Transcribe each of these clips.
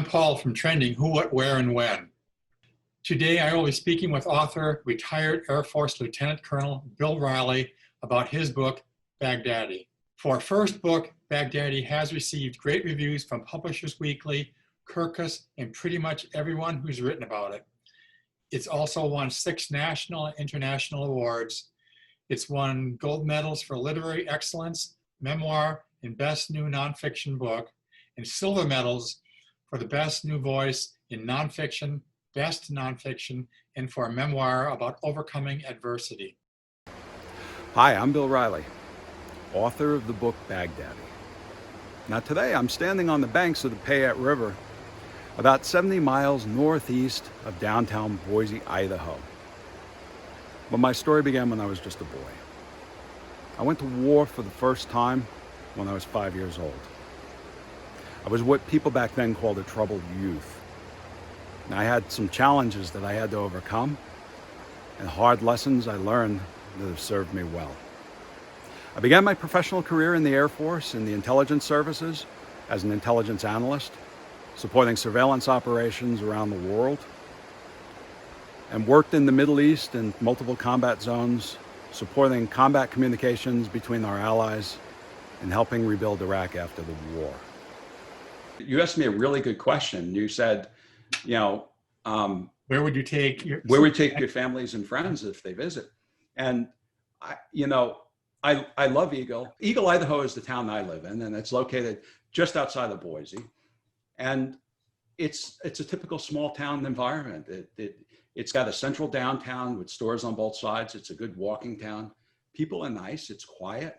I'm Paul from Trending Who, What, Where, and When. Today I will be speaking with author, retired Air Force Lieutenant Colonel Bill Riley about his book, Baghdaddy. For our first book, Baghdaddy has received great reviews from Publishers Weekly, Kirkus, and pretty much everyone who's written about it. It's also won 6 national and international awards. It's won gold medals for literary excellence, memoir, and best new nonfiction book, and silver medals for the best new voice in nonfiction, best nonfiction, and for a memoir about overcoming adversity. Hi, I'm Bill Riley, author of the book Baghdaddy. Now today I'm standing on the banks of the Payette River, about 70 miles northeast of downtown Boise, Idaho. But my story began when I was just a boy. I went to war for the first time when I was 5 years old. I was what people back then called a troubled youth. And I had some challenges that I had to overcome and hard lessons I learned that have served me well. I began my professional career in the Air Force in the intelligence services as an intelligence analyst, supporting surveillance operations around the world, and worked in the Middle East in multiple combat zones, supporting combat communications between our allies and helping rebuild Iraq after the war. You asked me a really good question. You said, Where would you take your families and friends if they visit? And I love Eagle. Eagle, Idaho is the town I live in, and it's located just outside of Boise. And it's a typical small town environment. It's got a central downtown with stores on both sides. It's a good walking town. People are nice. It's quiet.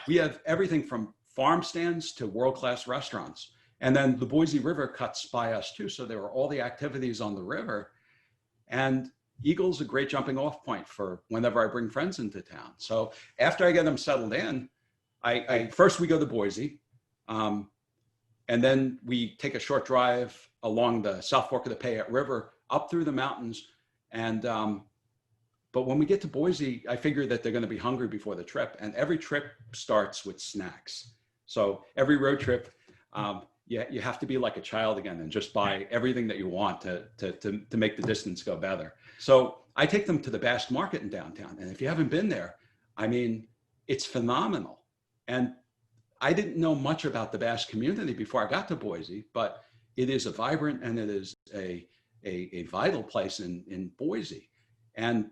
We have everything from farm stands to world-class restaurants. And then the Boise River cuts by us too. So there are all the activities on the river. And Eagle's a great jumping off point for whenever I bring friends into town. So after I get them settled in, first we go to Boise. And then we take a short drive along the South Fork of the Payette River up through the mountains. And but when we get to Boise, I figure that they're going to be hungry before the trip. And every trip starts with snacks. So every road trip, you have to be like a child again and just buy everything that you want to make the distance go better. So I take them to the Basque Market in downtown. And if you haven't been there, I mean, it's phenomenal. And I didn't know much about the Basque community before I got to Boise, but it is a vibrant and it is a vital place in Boise. And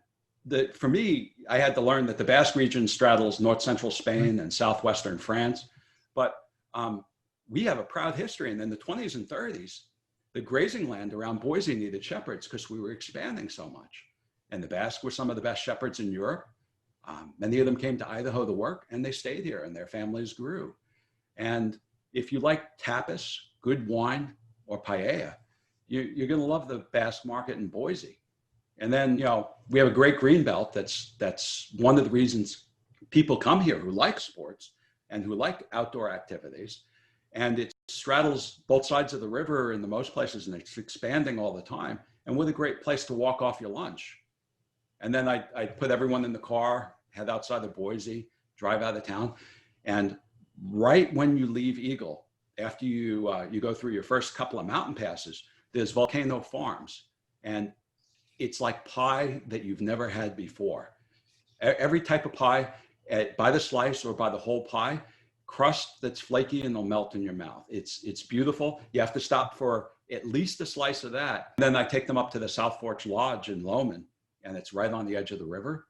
for me, I had to learn that the Basque region straddles north central Spain and southwestern France. But we have a proud history. And in the 20s and 30s, the grazing land around Boise needed shepherds because we were expanding so much. And the Basque were some of the best shepherds in Europe. Many of them came to Idaho to work and they stayed here and their families grew. And if you like tapas, good wine, or paella, you're going to love the Basque Market in Boise. And then, we have a great Greenbelt. That's one of the reasons people come here who like sports and who like outdoor activities. And it straddles both sides of the river in the most places, and it's expanding all the time. And what a great place to walk off your lunch. And then I put everyone in the car, head outside of Boise, drive out of town. And right when you leave Eagle, after you go through your first couple of mountain passes, there's Volcano Farms. And it's like pie that you've never had before. Every type of pie, by the slice or by the whole pie, crust that's flaky and they'll melt in your mouth. It's beautiful. You have to stop for at least a slice of that. And then I take them up to the South Fork Lodge in Loman, and it's right on the edge of the river.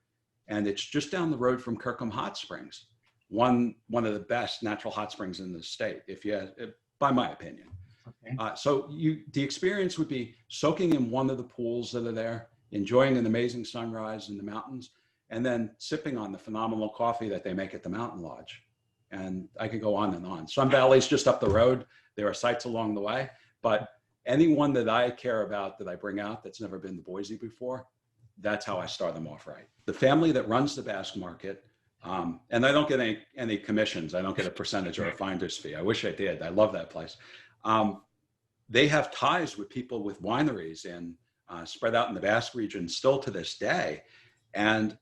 And it's just down the road from Kirkham Hot Springs, one of the best natural hot springs in the state, by my opinion. Okay. So the experience would be soaking in one of the pools that are there, enjoying an amazing sunrise in the mountains, and then sipping on the phenomenal coffee that they make at the Mountain Lodge. And I could go on and on. Sun Valley's just up the road. There are sites along the way, but anyone that I care about that I bring out that's never been to Boise before, that's how I start them off right. The family that runs the Basque Market, and I don't get any commissions. I don't get a percentage or a finder's fee. I wish I did. I love that place. They have ties with people with wineries and spread out in the Basque region still to this day. And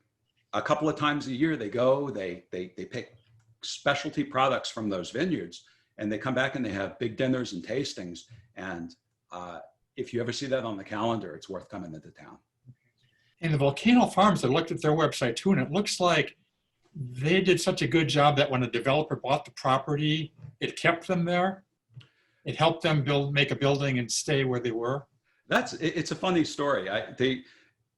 a couple of times a year they go, they pick specialty products from those vineyards, and they come back and they have big dinners and tastings. And if you ever see that on the calendar, it's worth coming into town. And the Volcano Farms, I looked at their website too, and it looks like they did such a good job that when a developer bought the property, it kept them there. It helped them make a building and stay where they were. It's a funny story.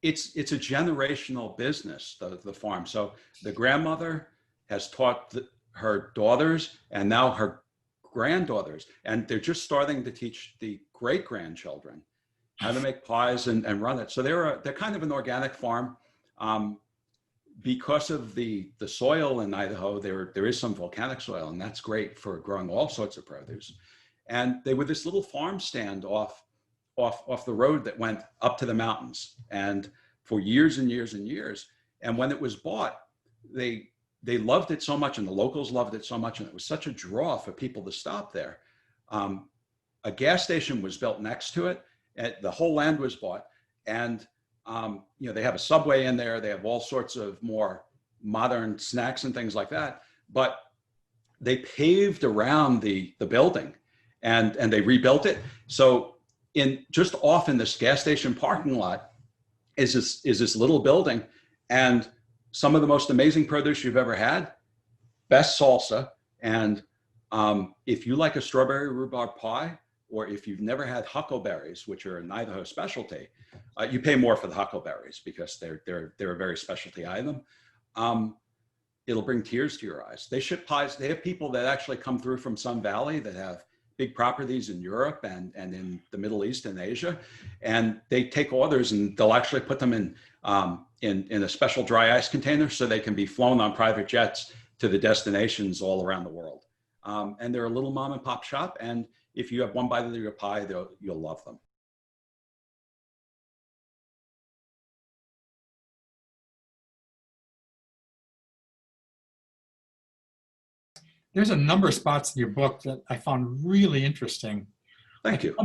It's a generational business, the farm. So the grandmother has taught her daughters and now her granddaughters, and they're just starting to teach the great grandchildren how to make pies and run it. So they're kind of an organic farm. Because of the soil in Idaho, there is some volcanic soil, and that's great for growing all sorts of produce. And they were this little farm stand off the road that went up to the mountains, and for years and years and years. And when it was bought, they loved it so much, and the locals loved it so much, and it was such a draw for people to stop there. A gas station was built next to it, and the whole land was bought. And they have a Subway in there. They have all sorts of more modern snacks and things like that. But they paved around the building, and they rebuilt it. So just off in this gas station parking lot is this little building, and some of the most amazing produce you've ever had, best salsa. And if you like a strawberry rhubarb pie, or if you've never had huckleberries, which are an Idaho specialty, you pay more for the huckleberries because they're a very specialty item. It'll bring tears to your eyes. They ship pies. They have people that actually come through from Sun Valley that have big properties in Europe and in the Middle East and Asia, and they take orders and they'll actually put them in a special dry ice container so they can be flown on private jets to the destinations all around the world. And they're a little mom and pop shop, and if you have one bite of your pie, you'll love them. There's a number of spots in your book that I found really interesting. Thank you.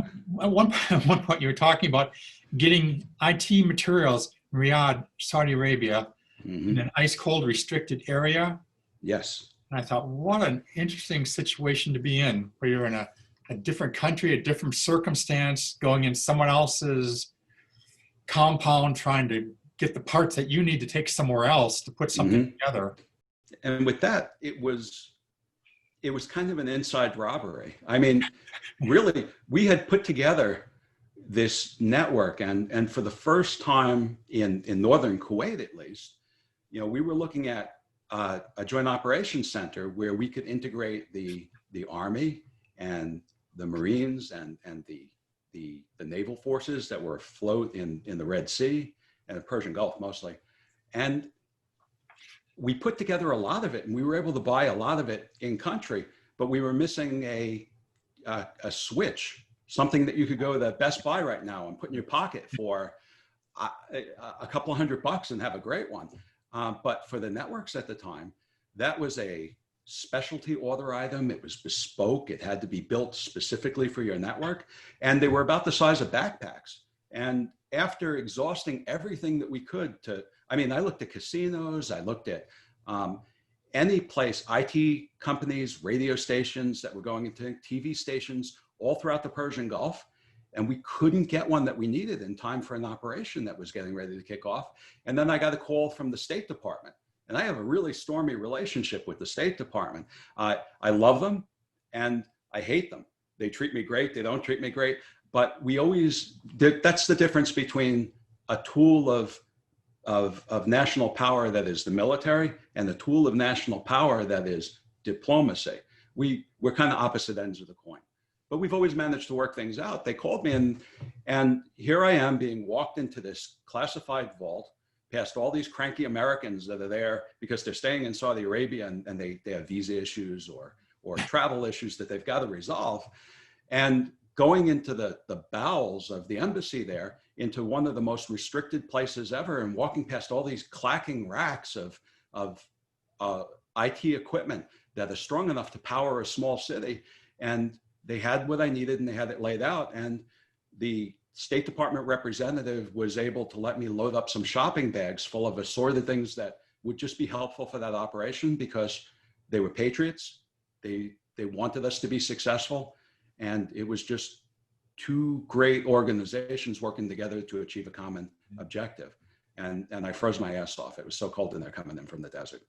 At one point, you were talking about getting IT materials in Riyadh, Saudi Arabia, in an ice cold restricted area. Yes. And I thought, what an interesting situation to be in, where you're in a different country, a different circumstance, going in someone else's compound, trying to get the parts that you need to take somewhere else to put something together. And with that, it was kind of an inside robbery. I mean, really, we had put together this network, and for the first time in northern Kuwait, at least, we were looking at a joint operations center where we could integrate the Army and the Marines and the naval forces that were afloat in the Red Sea and the Persian Gulf mostly. And we put together a lot of it, and we were able to buy a lot of it in country, but we were missing a switch, something that you could go to Best Buy right now and put in your pocket for a couple $100 and have a great one. But for the networks at the time, that was a specialty order item. It was bespoke. It had to be built specifically for your network. And they were about the size of backpacks. And after exhausting everything that we could I looked at casinos, I looked at any place, IT companies, radio stations that were going into TV stations all throughout the Persian Gulf. And we couldn't get one that we needed in time for an operation that was getting ready to kick off. And then I got a call from the State Department. And I have a really stormy relationship with the State Department. I love them and I hate them. They treat me great, they don't treat me great. But that's the difference between a tool of national power that is the military and the tool of national power that is diplomacy. We're kind of opposite ends of the coin. But we've always managed to work things out. They called me and here I am being walked into this classified vault past all these cranky Americans that are there because they're staying in Saudi Arabia and they have visa issues or travel issues that they've got to resolve. And going into the bowels of the embassy there, into one of the most restricted places ever, and walking past all these clacking racks of IT equipment that are strong enough to power a small city. And they had what I needed and they had it laid out. And the State Department representative was able to let me load up some shopping bags full of assorted things that would just be helpful for that operation because they were patriots. They wanted us to be successful. And it was just two great organizations working together to achieve a common objective. And I froze my ass off. It was so cold in there coming in from the desert.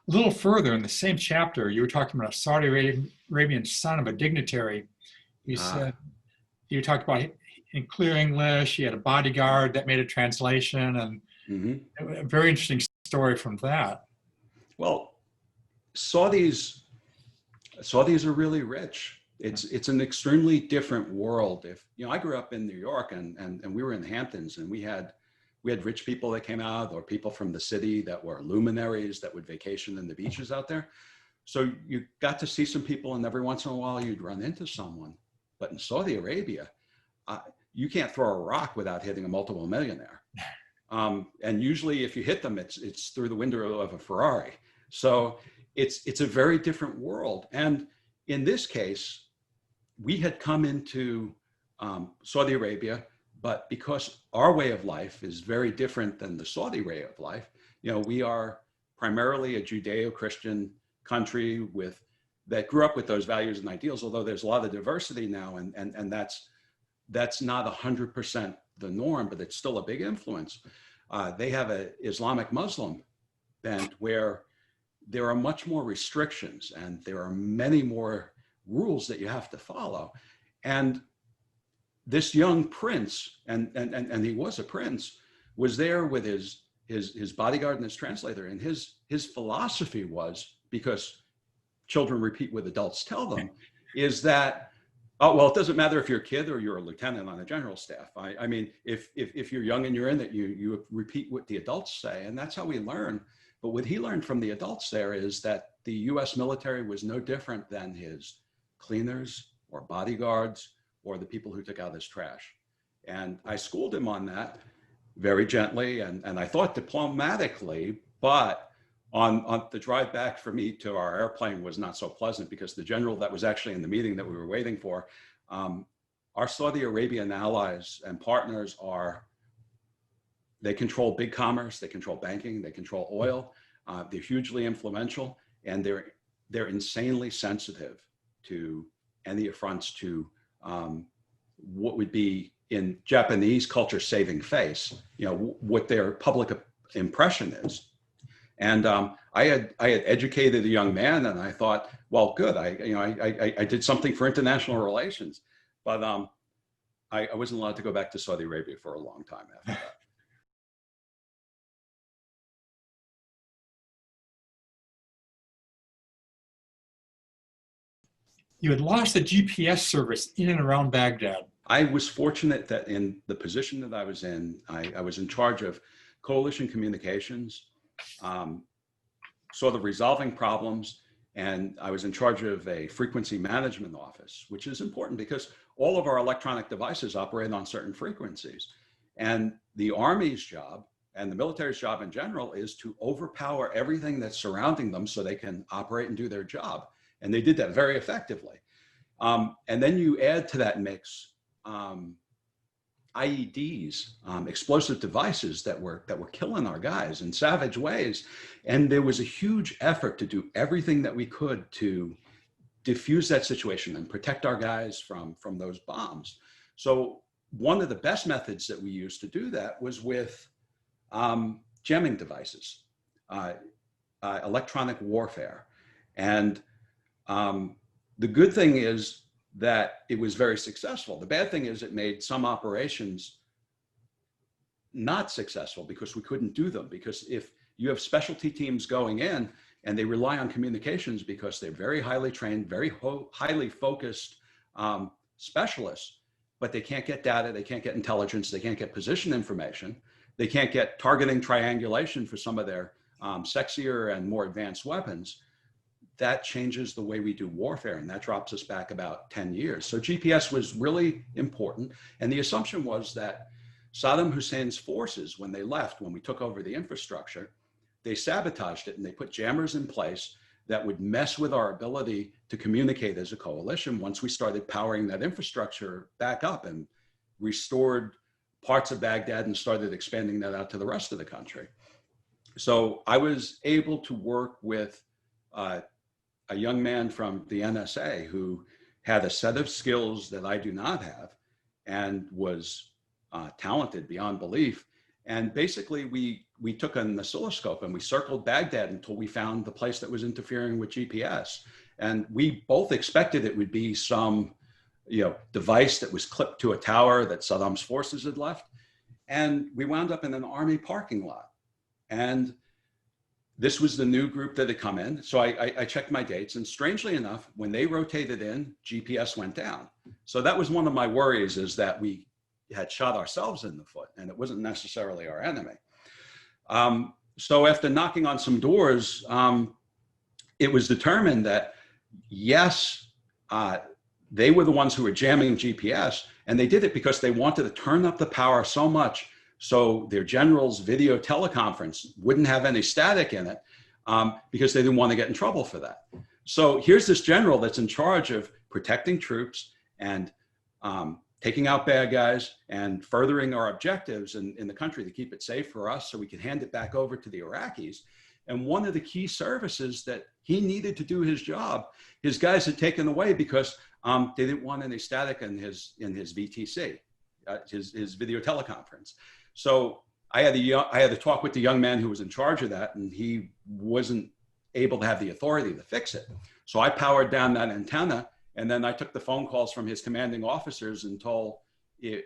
A little further in the same chapter, you were talking about a Saudi Arabian son of a dignitary. You said, you talked about in clear English, he had a bodyguard that made a translation, and a very interesting story from that. Well, Saudis are really rich. It's an extremely different world. If I grew up in New York and we were in the Hamptons, and we had rich people that came out, or people from the city that were luminaries that would vacation in the beaches out there. So you got to see some people, and every once in a while you'd run into someone. But in Saudi Arabia, you can't throw a rock without hitting a multiple millionaire. And usually if you hit them, it's through the window of a Ferrari. So it's a very different world. And in this case, we had come into Saudi Arabia, but because our way of life is very different than the Saudi way of life, we are primarily a Judeo-Christian country that grew up with those values and ideals, although there's a lot of diversity now, and that's not 100% the norm, but it's still a big influence. They have an Islamic Muslim bent where there are much more restrictions and there are many more rules that you have to follow. And this young prince, and he was a prince, was there with his bodyguard and his translator. And his philosophy was, because children repeat what adults tell them, is that, oh, well, it doesn't matter if you're a kid or you're a lieutenant on a general staff. I mean, if you're young and you're in it, you repeat what the adults say, and that's how we learn. But what he learned from the adults there is that the US military was no different than his cleaners or bodyguards or the people who took out his trash. And I schooled him on that very gently, and I thought diplomatically, but on the drive back for me to our airplane was not so pleasant, because the general that was actually in the meeting that we were waiting for, our Saudi Arabian allies and partners they control big commerce, they control banking, they control oil, they're hugely influential, and they're insanely sensitive to any affronts to what would be in Japanese culture saving face, what their public impression is. And I had educated a young man, and I thought, well, good. I did something for international relations, but I wasn't allowed to go back to Saudi Arabia for a long time after that. You had lost the GPS service in and around Baghdad. I was fortunate that in the position that I was in, I was in charge of coalition communications, sort of resolving problems, and I was in charge of a frequency management office, which is important because all of our electronic devices operate on certain frequencies. And the Army's job and the military's job in general is to overpower everything that's surrounding them so they can operate and do their job. And they did that very effectively. And then you add to that mix IEDs, explosive devices that were killing our guys in savage ways. And there was a huge effort to do everything that we could to diffuse that situation and protect our guys from those bombs. So one of the best methods that we used to do that was with jamming devices, electronic warfare. And the good thing is that it was very successful. The bad thing is it made some operations not successful because we couldn't do them. Because if you have specialty teams going in and they rely on communications because they're very highly trained, very highly focused specialists, but they can't get data, they can't get intelligence, they can't get position information, they can't get targeting triangulation for some of their sexier and more advanced weapons, that changes the way we do warfare, and that drops us back about 10 years. So GPS was really important, and the assumption was that Saddam Hussein's forces, when they left, when we took over the infrastructure, they sabotaged it and they put jammers in place that would mess with our ability to communicate as a coalition once we started powering that infrastructure back up and restored parts of Baghdad and started expanding that out to the rest of the country. So I was able to work with a young man from the NSA who had a set of skills that I do not have and was talented beyond belief. And basically we took an oscilloscope and we circled Baghdad until we found the place that was interfering with GPS. And we both expected it would be some, device that was clipped to a tower that Saddam's forces had left. And we wound up in an army parking lot. And this was the new group that had come in. So I checked my dates, and strangely enough, when they rotated in, GPS went down. So that was one of my worries, is that we had shot ourselves in the foot and it wasn't necessarily our enemy. So after knocking on some doors, it was determined that yes, they were the ones who were jamming GPS, and they did it because they wanted to turn up the power so much so their general's video teleconference wouldn't have any static in it, because they didn't want to get in trouble for that. So here's this general that's in charge of protecting troops and taking out bad guys and furthering our objectives in the country to keep it safe for us so we can hand it back over to the Iraqis. And one of the key services that he needed to do his job, his guys had taken away because they didn't want any static in his VTC, his video teleconference. So I had to talk with the young man who was in charge of that, and he wasn't able to have the authority to fix it. So I powered down that antenna, and then I took the phone calls from his commanding officers until it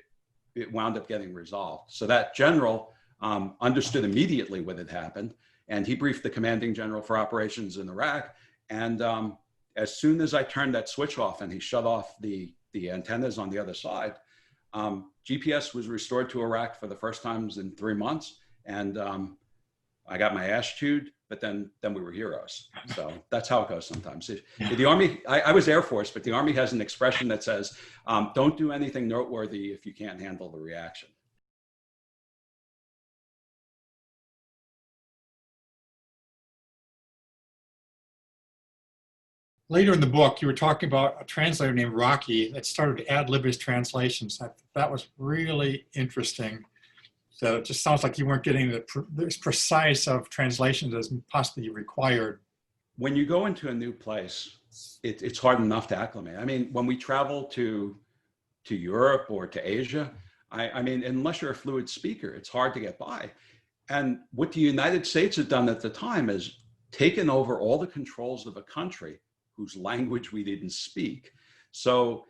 wound up getting resolved. So that general understood immediately what had happened, and he briefed the commanding general for operations in Iraq. And as soon as I turned that switch off and he shut off the antennas on the other side, GPS was restored to Iraq for the first time in 3 months. And I got my ass chewed, but then we were heroes. So that's how it goes sometimes. The Army, I was Air Force, but the Army has an expression that says, don't do anything noteworthy if you can't handle the reaction. Later in the book, you were talking about a translator named Rocky that started to ad-lib his translations. That was really interesting. So it just sounds like you weren't getting as precise of translations as possibly required. When you go into a new place, it's hard enough to acclimate. I mean, when we travel to Europe or to Asia, I mean, unless you're a fluid speaker, it's hard to get by. And what the United States had done at the time is taken over all the controls of a country whose language we didn't speak. So,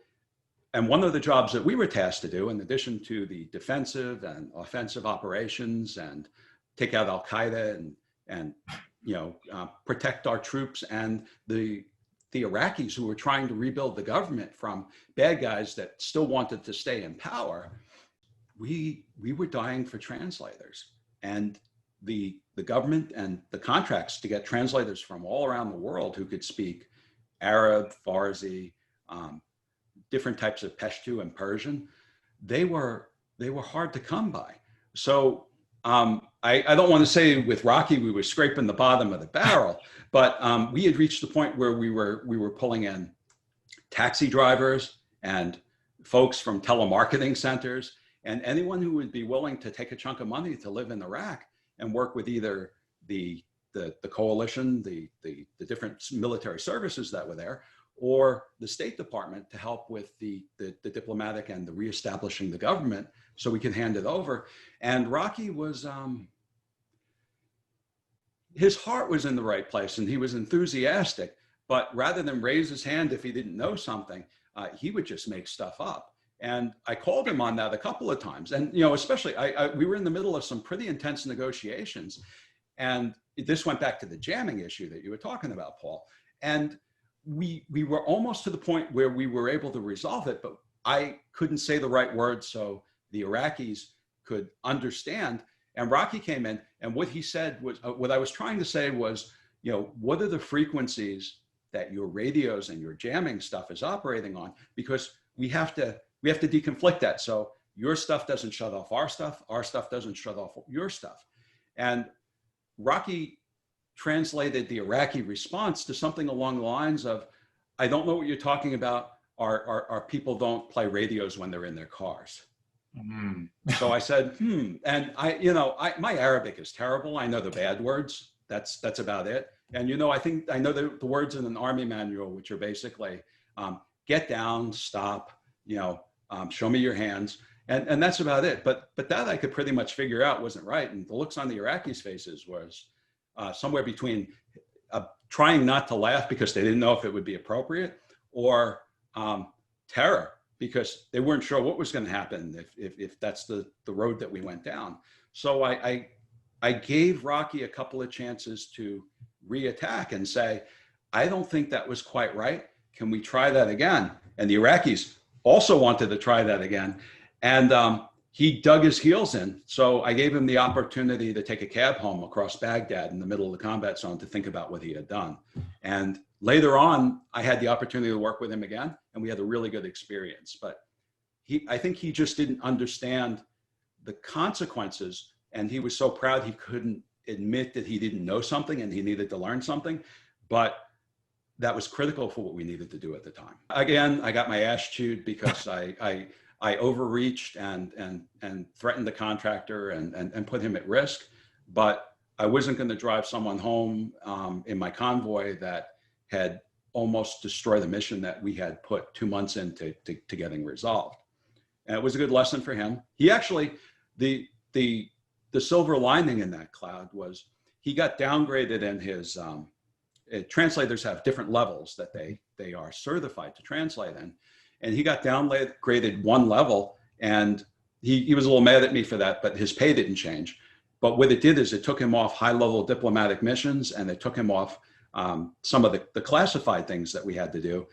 and one of the jobs that we were tasked to do, in addition to the defensive and offensive operations and take out Al-Qaeda and protect our troops and the Iraqis who were trying to rebuild the government from bad guys that still wanted to stay in power, we were dying for translators. And the government and the contracts to get translators from all around the world who could speak Arab, Farsi, different types of Pashto and Persian, they were hard to come by. So I don't want to say with Rocky we were scraping the bottom of the barrel, but we had reached the point where we were pulling in taxi drivers and folks from telemarketing centers and anyone who would be willing to take a chunk of money to live in Iraq and work with either the coalition, the different military services that were there, or the State Department to help with the diplomatic and the reestablishing the government so we could hand it over. And Rocky was, his heart was in the right place and he was enthusiastic, but rather than raise his hand if he didn't know something, he would just make stuff up. And I called him on that a couple of times. And, especially we were in the middle of some pretty intense negotiations. And this went back to the jamming issue that you were talking about, Paul. And we were almost to the point where we were able to resolve it, but I couldn't say the right words so the Iraqis could understand. And Rocky came in, and what he said was, what I was trying to say was, what are the frequencies that your radios and your jamming stuff is operating on? Because we have to deconflict that. So your stuff doesn't shut off our stuff doesn't shut off your stuff. And Rocky translated the Iraqi response to something along the lines of, I don't know what you're talking about. Our people don't play radios when they're in their cars. Mm. So I said, and my Arabic is terrible. I know the bad words. That's about it. And, I think I know the words in an army manual, which are basically get down, stop, show me your hands. And that's about it. But that I could pretty much figure out wasn't right. And the looks on the Iraqis' faces was somewhere between trying not to laugh because they didn't know if it would be appropriate, or terror because they weren't sure what was going to happen if that's the road that we went down. So I gave Rocky a couple of chances to reattack and say, I don't think that was quite right. Can we try that again? And the Iraqis also wanted to try that again. And he dug his heels in. So I gave him the opportunity to take a cab home across Baghdad in the middle of the combat zone to think about what he had done. And later on, I had the opportunity to work with him again, and we had a really good experience. But I think he just didn't understand the consequences, and he was so proud he couldn't admit that he didn't know something and he needed to learn something. But that was critical for what we needed to do at the time. Again, I got my ass chewed because I overreached and threatened the contractor and put him at risk. But I wasn't going to drive someone home in my convoy that had almost destroyed the mission that we had put 2 months into getting resolved. And it was a good lesson for him. He actually, the silver lining in that cloud was he got downgraded in his, translators have different levels that they are certified to translate in. And he got downgraded one level, and he was a little mad at me for that, but his pay didn't change. But what it did is it took him off high-level diplomatic missions, and it took him off some of the classified things that we had to do.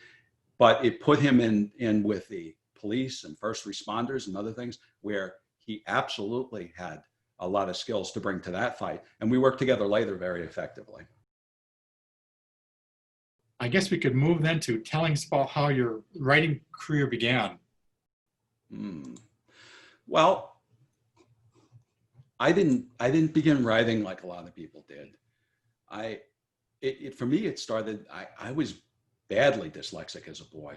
But it put him in with the police and first responders and other things where he absolutely had a lot of skills to bring to that fight. And we worked together later very effectively. I guess we could move then to telling us about how your writing career began. Well, I didn't begin writing like a lot of people did. For me, it started, I was badly dyslexic as a boy,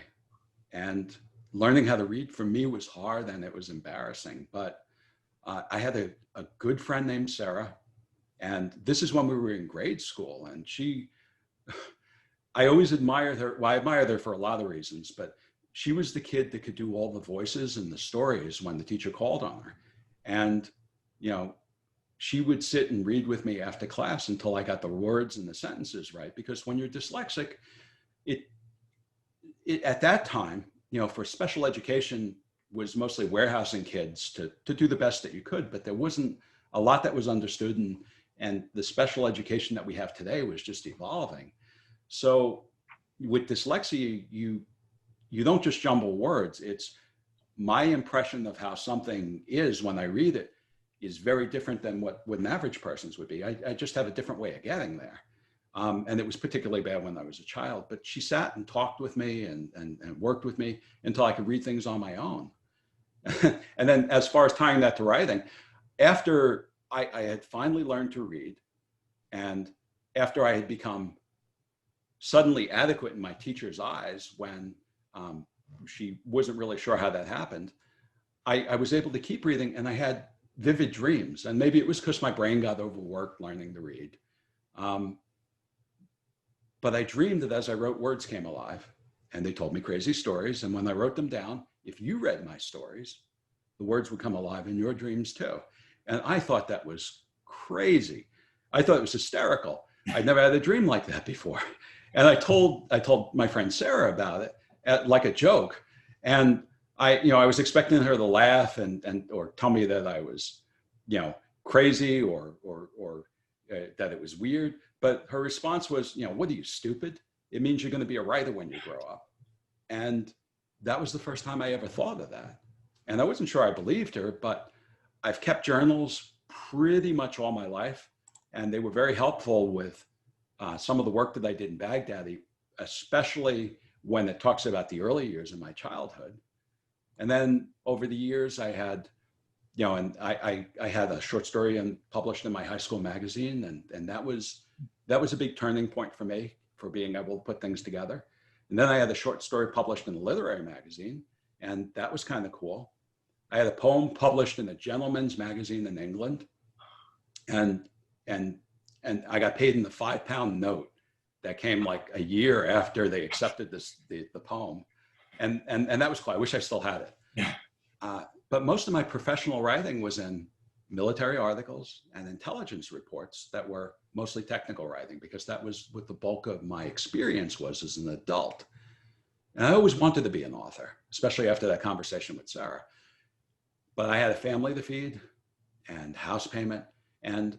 and learning how to read for me was hard and it was embarrassing. But I had a good friend named Sarah, and this is when we were in grade school, and I always admired her. Well, I admired her for a lot of reasons, but she was the kid that could do all the voices and the stories when the teacher called on her. And, she would sit and read with me after class until I got the words and the sentences right. Because when you're dyslexic, it at that time, for special education was mostly warehousing kids to do the best that you could, but there wasn't a lot that was understood, and the special education that we have today was just evolving. So with dyslexia, you don't just jumble words. It's my impression of how something is when I read it is very different than what an average person's would be. I just have a different way of getting there. And it was particularly bad when I was a child, but she sat and talked with me and worked with me until I could read things on my own. And then as far as tying that to writing, after I had finally learned to read, and after I had become suddenly adequate in my teacher's eyes when she wasn't really sure how that happened, I was able to keep reading, and I had vivid dreams. And maybe it was because my brain got overworked learning to read. But I dreamed that as I wrote, words came alive, and they told me crazy stories. And when I wrote them down, if you read my stories, the words would come alive in your dreams too. And I thought that was crazy. I thought it was hysterical. I'd never had a dream like that before. And I told my friend Sarah about it like a joke. And I was expecting her to laugh or tell me that I was, crazy or that it was weird. But her response was, what are you, stupid? It means you're going to be a writer when you grow up. And that was the first time I ever thought of that. And I wasn't sure I believed her, but I've kept journals pretty much all my life. And they were very helpful with some of the work that I did in Baghdaddy, especially when it talks about the early years of my childhood. And then over the years, I had, and I had a short story published in my high school magazine, and that was a big turning point for me for being able to put things together. And then I had a short story published in a literary magazine, and that was kind of cool. I had a poem published in a gentleman's magazine in England, and I got paid in the £5 note that came like a year after they accepted the poem, and that was cool. I wish I still had it. Yeah. But most of my professional writing was in military articles and intelligence reports that were mostly technical writing, because that was what the bulk of my experience was as an adult. And I always wanted to be an author, especially after that conversation with Sarah. But I had a family to feed and house payment. And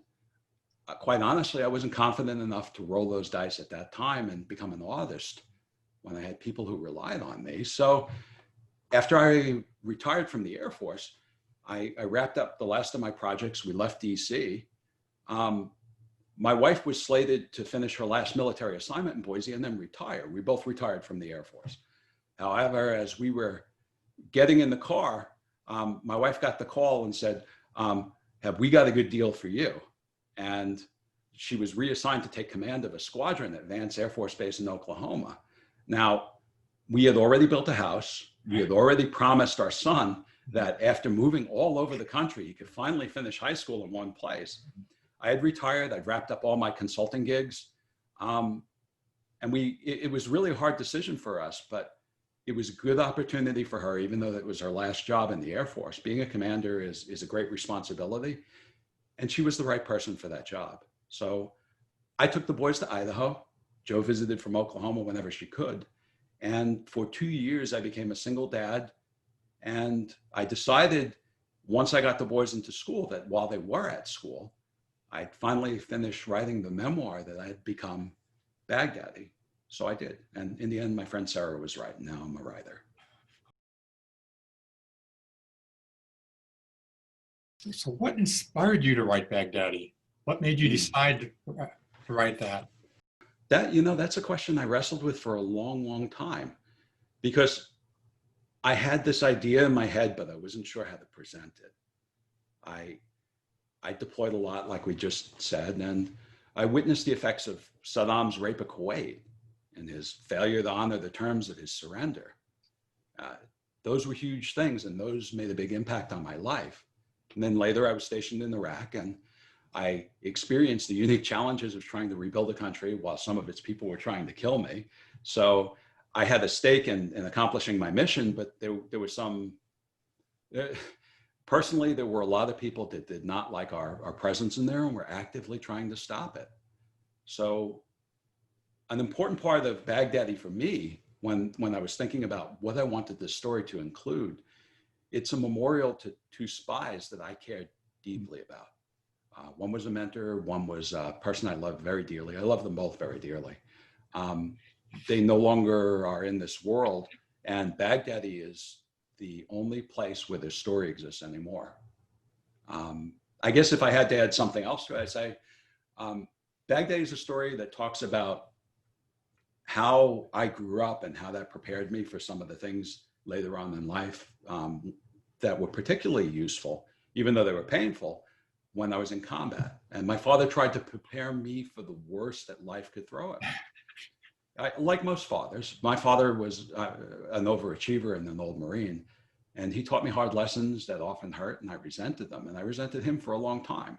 quite honestly, I wasn't confident enough to roll those dice at that time and become an artist when I had people who relied on me. So after I retired from the Air Force, I wrapped up the last of my projects. We left DC. My wife was slated to finish her last military assignment in Boise and then retire. We both retired from the Air Force. However, as we were getting in the car, my wife got the call and said, have we got a good deal for you? And she was reassigned to take command of a squadron at Vance Air Force Base in Oklahoma. Now, we had already built a house. We had already promised our son that after moving all over the country, he could finally finish high school in one place. I had retired. I'd wrapped up all my consulting gigs. And it was really a hard decision for us, but it was a good opportunity for her, even though that was her last job in the Air Force. Being a commander is a great responsibility. And she was the right person for that job. So I took the boys to Idaho. Jo visited from Oklahoma whenever she could. And for 2 years, I became a single dad. And I decided once I got the boys into school that while they were at school, I'd finally finish writing the memoir that I had become Baghdaddy. So I did. And in the end, my friend Sarah was right. Now I'm a writer. So what inspired you to write Baghdaddy? What made you decide to write that? That's a question I wrestled with for a long, long time, because I had this idea in my head, but I wasn't sure how to present it. I deployed a lot, like we just said, and I witnessed the effects of Saddam's Rape of Kuwait and his failure to honor the terms of his surrender. Those were huge things, and those made a big impact on my life. And then later I was stationed in Iraq, and I experienced the unique challenges of trying to rebuild a country while some of its people were trying to kill me. So I had a stake in accomplishing my mission, but there was some, personally, there were a lot of people that did not like our presence in there and were actively trying to stop it. So an important part of Baghdaddy for me, when I was thinking about what I wanted this story to include, it's a memorial to two spies that I cared deeply about. One was a mentor, one was a person I loved very dearly. I love them both very dearly. They no longer are in this world, and Baghdaddy is the only place where their story exists anymore. I guess if I had to add something else to it, I'd say Baghdaddy is a story that talks about how I grew up and how that prepared me for some of the things later on in life that were particularly useful, even though they were painful, when I was in combat. And my father tried to prepare me for the worst that life could throw at me. Like most fathers, my father was an overachiever and an old Marine, and he taught me hard lessons that often hurt, and I resented them, and I resented him for a long time.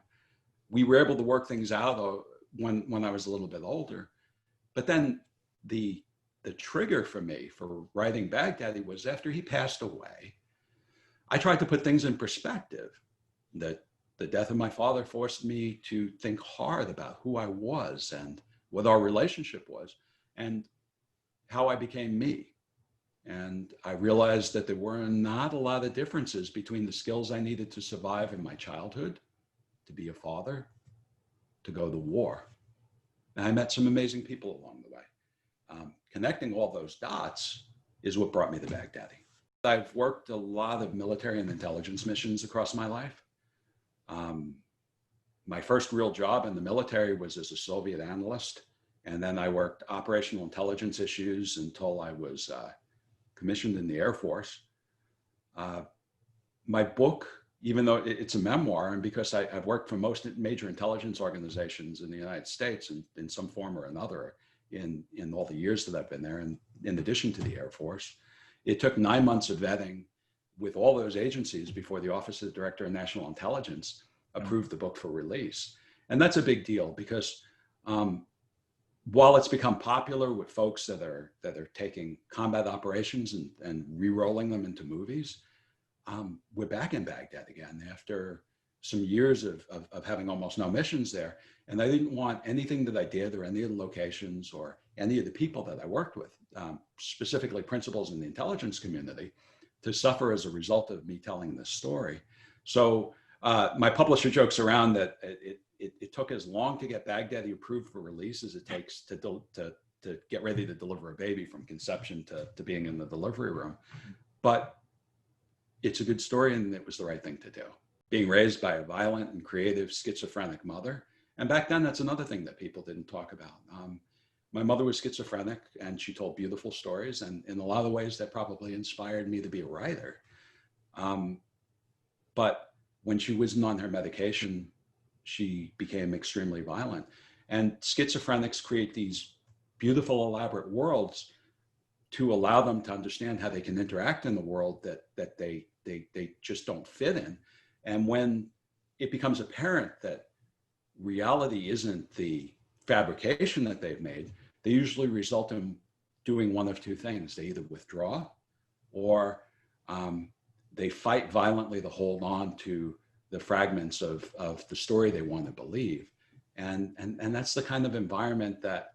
We were able to work things out when I was a little bit older, but then the trigger for me for writing Baghdaddy was after he passed away. I tried to put things in perspective. That the death of my father forced me to think hard about who I was and what our relationship was and how I became me. And I realized that there were not a lot of differences between the skills I needed to survive in my childhood, to be a father, to go to war. And I met some amazing people along the way. Connecting all those dots is what brought me to Baghdaddy. I've worked a lot of military and intelligence missions across my life. My first real job in the military was as a Soviet analyst. And then I worked operational intelligence issues until I was commissioned in the Air Force. My book, even though it's a memoir, and because I've worked for most major intelligence organizations in the United States in some form or another in all the years that I've been there, and in addition to the Air Force, it took 9 months of vetting with all those agencies before the Office of the Director of National Intelligence approved the book for release. And that's a big deal because while it's become popular with folks that are taking combat operations and re-rolling them into movies, we're back in Baghdad again after some years of having almost no missions there. And I didn't want anything that I did or any of the locations or any of the people that I worked with, specifically principals in the intelligence community, to suffer as a result of me telling this story. So my publisher jokes around that it took as long to get Baghdaddy approved for release as it takes to get ready to deliver a baby from conception to being in the delivery room. But it's a good story, and it was the right thing to do. Being raised by a violent and creative schizophrenic mother. And back then, that's another thing that people didn't talk about. My mother was schizophrenic, and she told beautiful stories. And in a lot of ways, that probably inspired me to be a writer. But when she wasn't on her medication, she became extremely violent. And schizophrenics create these beautiful, elaborate worlds to allow them to understand how they can interact in the world that they just don't fit in. And when it becomes apparent that reality isn't the fabrication that they've made, they usually result in doing one of two things. They either withdraw or they fight violently to hold on to the fragments of the story they want to believe. And that's the kind of environment that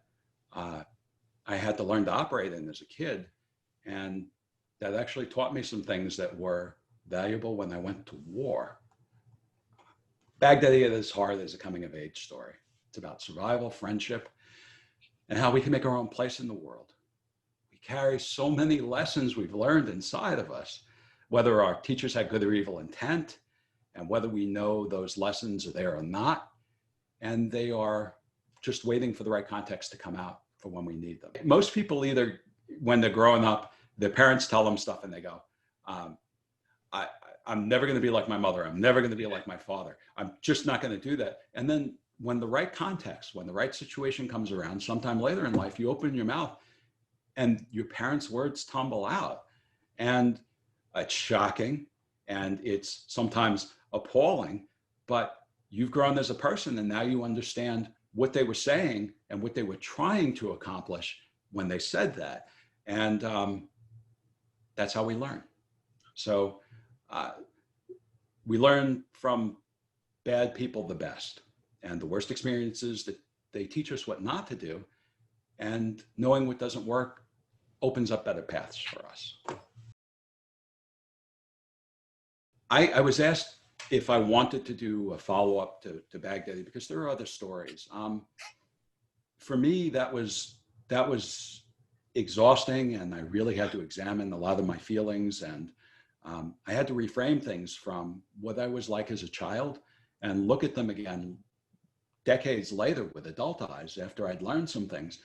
I had to learn to operate in as a kid. And that actually taught me some things that were valuable when I went to war. Baghdaddy at its heart is a coming of age story. It's about survival, friendship, and how we can make our own place in the world. We carry so many lessons we've learned inside of us, whether our teachers had good or evil intent, and whether we know those lessons are there or not. And they are just waiting for the right context to come out for when we need them. Most people either, when they're growing up, their parents tell them stuff and they go, I'm never going to be like my mother. I'm never going to be like my father. I'm just not going to do that. And then when the right context, when the right situation comes around, sometime later in life, you open your mouth and your parents' words tumble out. And it's shocking and it's sometimes appalling, but you've grown as a person and now you understand what they were saying and what they were trying to accomplish when they said that. And that's how we learn. So we learn from bad people the best, and the worst experiences that they teach us what not to do, and knowing what doesn't work opens up better paths for us. I was asked if I wanted to do a follow-up to Baghdaddy because there are other stories. For me, that was exhausting, and I really had to examine a lot of my feelings, and I had to reframe things from what I was like as a child and look at them again decades later with adult eyes after I'd learned some things.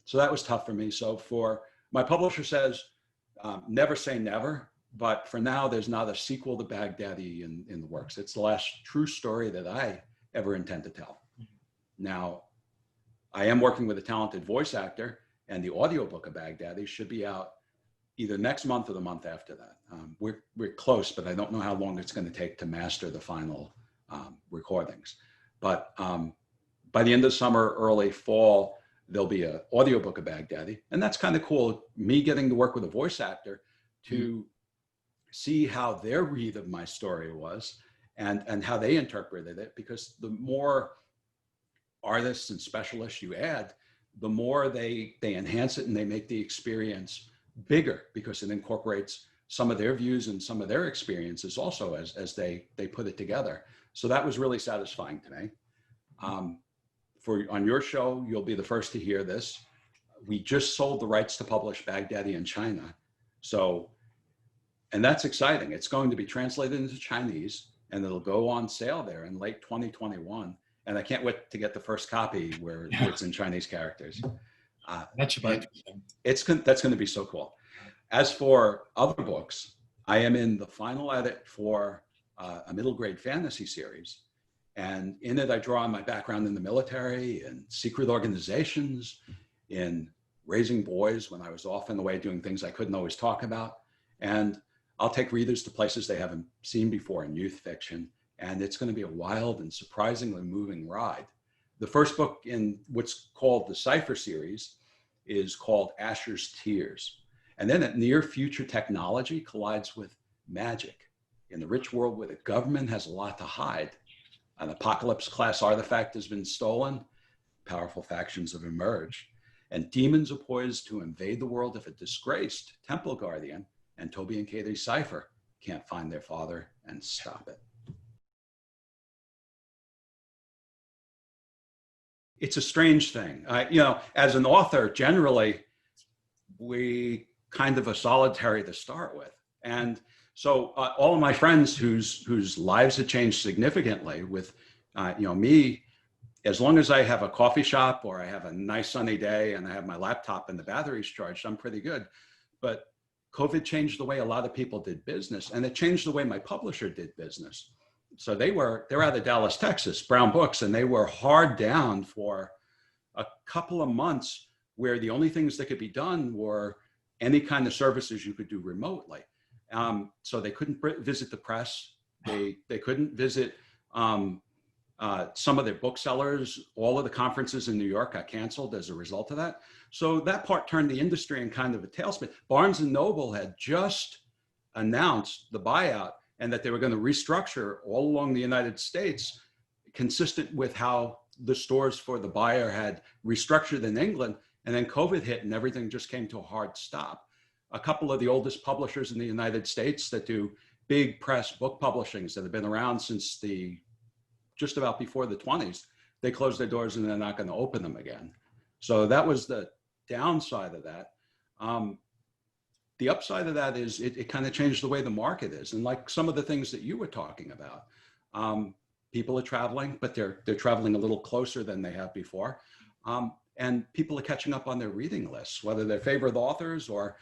So that was tough for me. So for my publisher says, never say never, but for now, there's not a sequel to Baghdaddy in the works. It's the last true story that I ever intend to tell. Now, I am working with a talented voice actor, and the audiobook of Baghdaddy should be out either next month or the month after that. We're close, but I don't know how long it's going to take to master the final recordings. But by the end of summer, early fall, there'll be an audiobook of Baghdaddy. And that's kind of cool, me getting to work with a voice actor to see how their read of my story was and how they interpreted it, because the more artists and specialists you add, the more they enhance it and they make the experience bigger because it incorporates some of their views and some of their experiences also as they put it together. So that was really satisfying to me. On your show, you'll be the first to hear this. We just sold the rights to publish Baghdaddy in China. So, and that's exciting. It's going to be translated into Chinese and it'll go on sale there in late 2021. And I can't wait to get the first copy where it's in Chinese characters. That should be interesting. That's going to be so cool. As for other books, I am in the final edit for a middle grade fantasy series. And in it, I draw on my background in the military and secret organizations, in raising boys when I was off in the way doing things I couldn't always talk about. And I'll take readers to places they haven't seen before in youth fiction, and it's going to be a wild and surprisingly moving ride. The first book in what's called the Cipher series is called Asher's Tears. And then that near future technology collides with magic. In the rich world where the government has a lot to hide, an apocalypse class artifact has been stolen, powerful factions have emerged, and demons are poised to invade the world if a disgraced temple guardian and Toby and Katie's Cipher can't find their father and stop it. It's a strange thing. As an author, generally, we kind of are solitary to start with. And so all of my friends whose lives had changed significantly with, me, as long as I have a coffee shop or I have a nice sunny day and I have my laptop and the battery's charged, I'm pretty good. But COVID changed the way a lot of people did business, and it changed the way my publisher did business. So they're out of Dallas, Texas, Brown Books, and they were hard down for a couple of months where the only things that could be done were any kind of services you could do remotely. So they couldn't visit the press. They couldn't visit some of their booksellers. All of the conferences in New York got canceled as a result of that. So that part turned the industry in kind of a tailspin. Barnes & Noble had just announced the buyout and that they were going to restructure all along the United States, consistent with how the stores for the buyer had restructured in England. And then COVID hit and everything just came to a hard stop. A couple of the oldest publishers in the United States that do big press book publishings that have been around since just about before the 20s, they closed their doors and they're not going to open them again. So that was the downside of that. The upside of that is it kind of changed the way the market is. And like some of the things that you were talking about, people are traveling, but they're traveling a little closer than they have before. And people are catching up on their reading lists, whether they're favorite authors or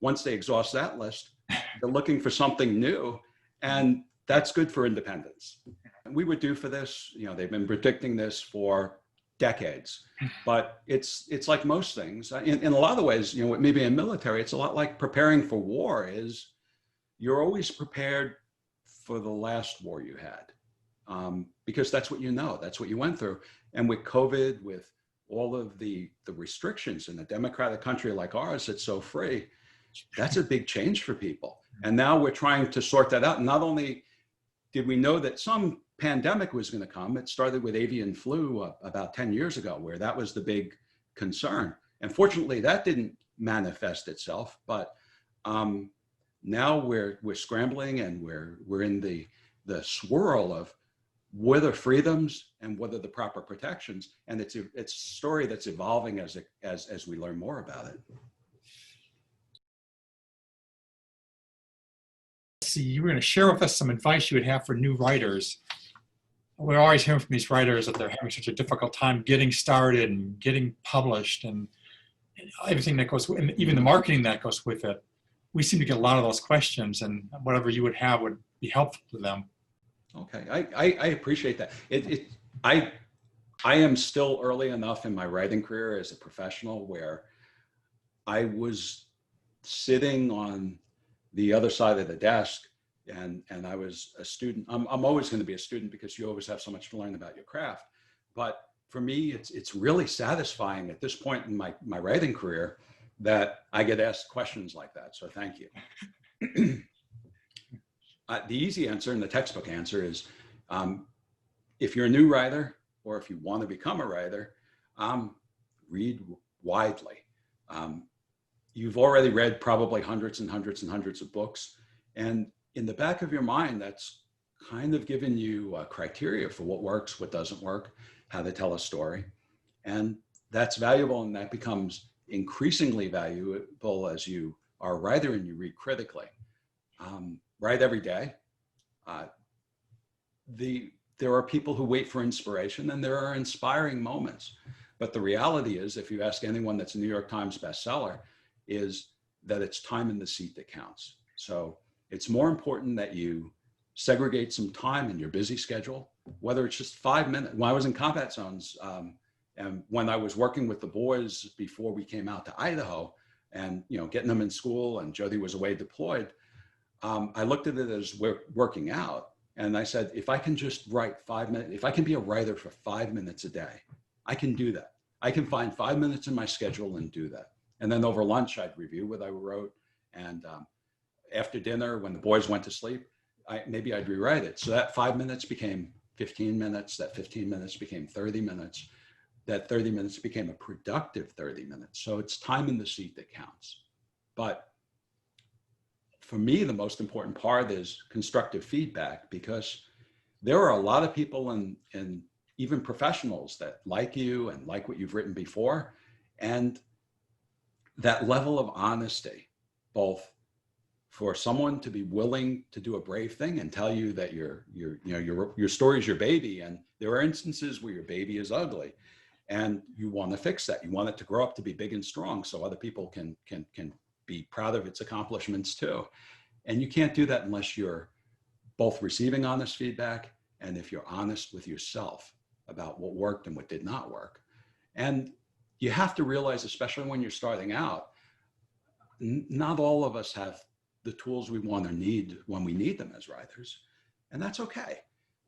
once they exhaust that list, they're looking for something new. And that's good for independence. And we were due for this. They've been predicting this for decades, but it's like most things in a lot of ways, maybe in military, it's a lot like preparing for war. Is you're always prepared for the last war you had, because that's what that's what you went through. And with COVID, with all of the restrictions in a democratic country like ours that's so free, that's a big change for people. And now we're trying to sort that out. And not only did we know that some pandemic was going to come, it started with avian flu about 10 years ago, where that was the big concern. And fortunately, that didn't manifest itself. But now we're scrambling, and we're in the swirl of what are freedoms and what are the proper protections. And it's a story that's evolving as we learn more about it. See, you were going to share with us some advice you would have for new writers. We're always hearing from these writers that they're having such a difficult time getting started and getting published and everything that goes, and even the marketing that goes with it. We seem to get a lot of those questions, and whatever you would have would be helpful to them. Okay, I appreciate that. I am still early enough in my writing career as a professional where I was sitting on the other side of the desk, and I was a student. I'm always going to be a student because you always have so much to learn about your craft. But for me, it's really satisfying at this point in my writing career that I get asked questions like that. So thank you. The easy answer and the textbook answer is, if you're a new writer or if you want to become a writer, read widely. You've already read probably hundreds and hundreds and hundreds of books. And in the back of your mind, that's kind of given you a criteria for what works, what doesn't work, how to tell a story. And that's valuable, and that becomes increasingly valuable as you are a writer and you read critically. Write every day. There are people who wait for inspiration, and there are inspiring moments. But the reality is, if you ask anyone that's a New York Times bestseller, is that it's time in the seat that counts. So it's more important that you segregate some time in your busy schedule, whether it's just 5 minutes. When I was in combat zones, and when I was working with the boys before we came out to Idaho, and getting them in school, and Jody was away deployed, I looked at it as working out. And I said, if I can just write 5 minutes, if I can be a writer for 5 minutes a day, I can do that. I can find 5 minutes in my schedule and do that. And then over lunch, I'd review what I wrote. And after dinner, when the boys went to sleep, maybe I'd rewrite it. So that 5 minutes became 15 minutes. That 15 minutes became 30 minutes. That 30 minutes became a productive 30 minutes. So it's time in the seat that counts. But for me, the most important part is constructive feedback, because there are a lot of people and even professionals that like you and like what you've written before. And that level of honesty, both for someone to be willing to do a brave thing and tell you that your story is your baby, and there are instances where your baby is ugly, and you want to fix that. You want it to grow up to be big and strong, so other people can be proud of its accomplishments too. And you can't do that unless you're both receiving honest feedback, and if you're honest with yourself about what worked and what did not work. And you have to realize, especially when you're starting out, not all of us have the tools we want or need when we need them as writers. And that's okay.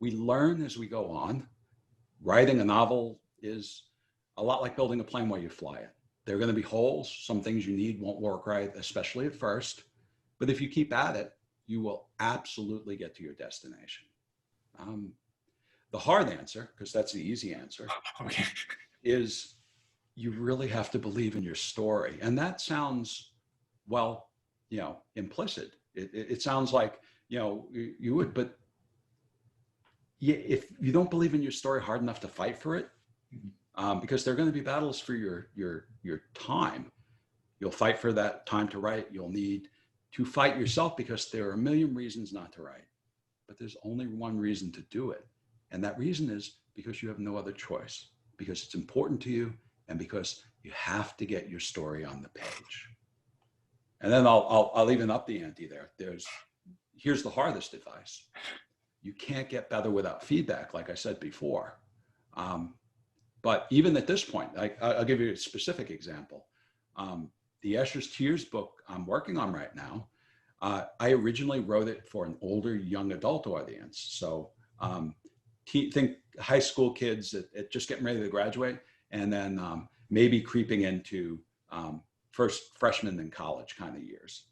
We learn as we go on. Writing a novel is a lot like building a plane while you fly it. There are going to be holes. Some things you need won't work right, especially at first. But if you keep at it, you will absolutely get to your destination. The hard answer, because that's the easy answer, Okay. is you really have to believe in your story. And that sounds, well, implicit. It sounds like, you would, but if you don't believe in your story hard enough to fight for it, because there are going to be battles for your time. You'll fight for that time to write. You'll need to fight yourself, because there are a million reasons not to write, but there's only one reason to do it. And that reason is because you have no other choice, because it's important to you, and because you have to get your story on the page. And then I'll even up the ante there. Here's the hardest advice. You can't get better without feedback, like I said before. But even at this point, I'll give you a specific example. The Asher's Tears book I'm working on right now, I originally wrote it for an older young adult audience. So think high school kids that just getting ready to graduate, and then maybe creeping into first freshman in college kind of years.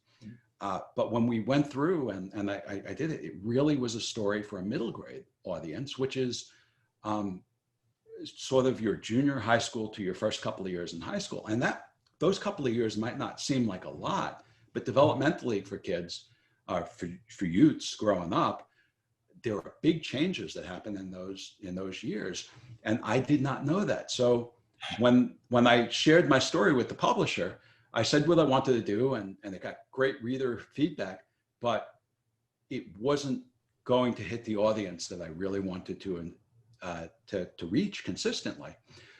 But when we went through and I did it, it really was a story for a middle grade audience, which is sort of your junior high school to your first couple of years in high school. And those couple of years might not seem like a lot, but developmentally for kids, for youths growing up, there are big changes that happen in those years. And I did not know that. So when I shared my story with the publisher, I said what I wanted to do, and it got great reader feedback, but it wasn't going to hit the audience that I really wanted to reach consistently.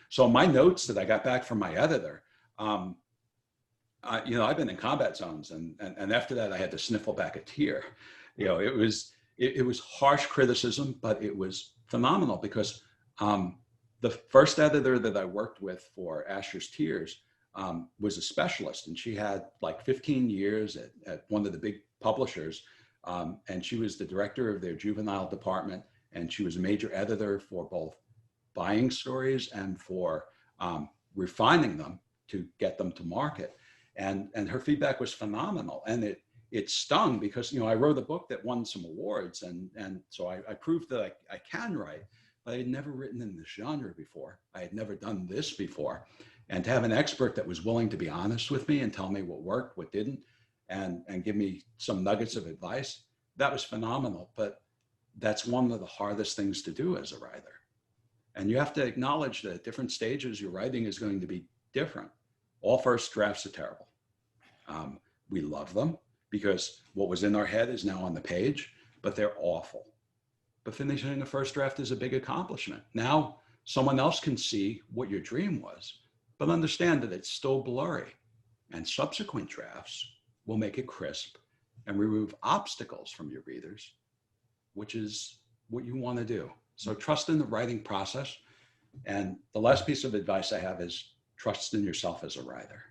So my notes that I got back from my editor, I've been in combat zones, and after that I had to sniffle back a tear. It was harsh criticism, but it was phenomenal, because the first editor that I worked with for Asher's Tears was a specialist, and she had like 15 years at one of the big publishers, and she was the director of their juvenile department, and she was a major editor for both buying stories and for refining them to get them to market. And her feedback was phenomenal, and it stung, because I wrote a book that won some awards, and so I proved that I can write, but I had never written in this genre before. I had never done this before. And to have an expert that was willing to be honest with me and tell me what worked, what didn't, and give me some nuggets of advice, that was phenomenal. But that's one of the hardest things to do as a writer. And you have to acknowledge that at different stages, your writing is going to be different. All first drafts are terrible. We love them because what was in our head is now on the page, but they're awful. But finishing a first draft is a big accomplishment. Now someone else can see what your dream was, but understand that it's still blurry, and subsequent drafts will make it crisp and remove obstacles from your readers, which is what you want to do. So trust in the writing process. And the last piece of advice I have is trust in yourself as a writer.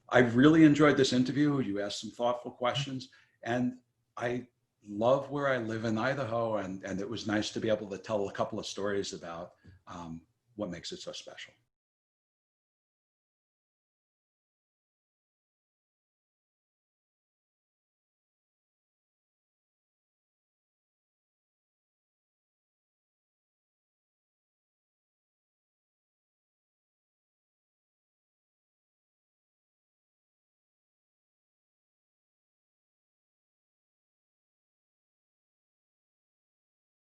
I really enjoyed this interview. You asked some thoughtful questions, and I love where I live in Idaho, and it was nice to be able to tell a couple of stories about what makes it so special.